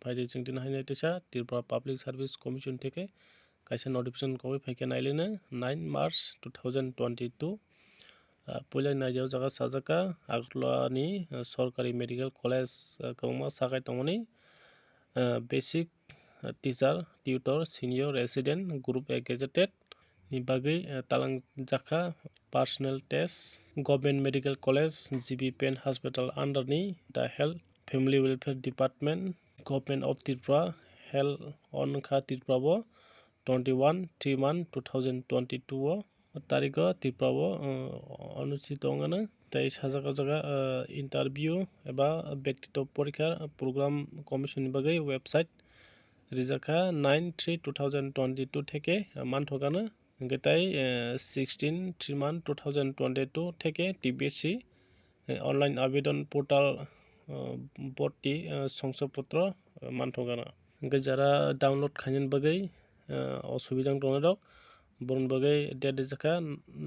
फायदे जों दिन हायनाय तेसा त्रिपुरा पाब्लिक सार्भिस कमिशन থেকে কাইসা নোटिफिकेशन কবে ফাইকে নাইলেনে 9 मार्च 2022 পয়লা নাইজাव জায়গা সাজাকা আগলানি সরকারি মেডিকেল কলেজ কংमा সাকাय तंगमनि basic teacher tutor senior resident group A gazetted नि बागै तालां जाखा personal test government medical college GB Pant hospital under नि the health family welfare department government of Tripura health ऑन खा त्रिपुरा 21/3/2022 तारीख त्रिपुरा अनुचित अंगना ताई साजाका जगह इंटरव्यू एबा व्यक्तिगत परीक्षा प्रोग्राम कमिशन बागै वेबसाइट रिजाखा 9/3/2022 থেকে मानथगानो गताई 16/3/2022 থেকে টিবিএসসি অনলাইন আবেদন পোর্টাল ভর্তি শংসাপত্র मानथगानो যারা ডাউনলোড খাইন বাগै असुबिदा दङ दक बरन बागै डेट रिजाखा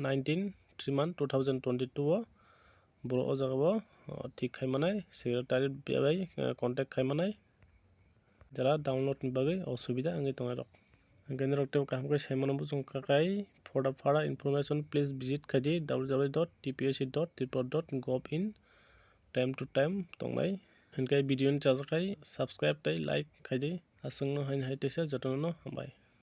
19/3/2022 बर अजागाबो ठीक खायमानाय सेक्रेटारि बेबाय कन्टेक्ट खायमानाय जरा डाउनलोड बागै असुबिदा आंगे दङ दक गेन रक्टेव कामकै सायमानबो जों काकाय for the further information please visit खायदि www.tpsc.tripura.gov in time to time दंनाय हनकाय भिडिअनि जाजाखाय सब्सक्राइब ताय लाइक खायदि आसंनो हायन हायतेसा जतननो हामबाय।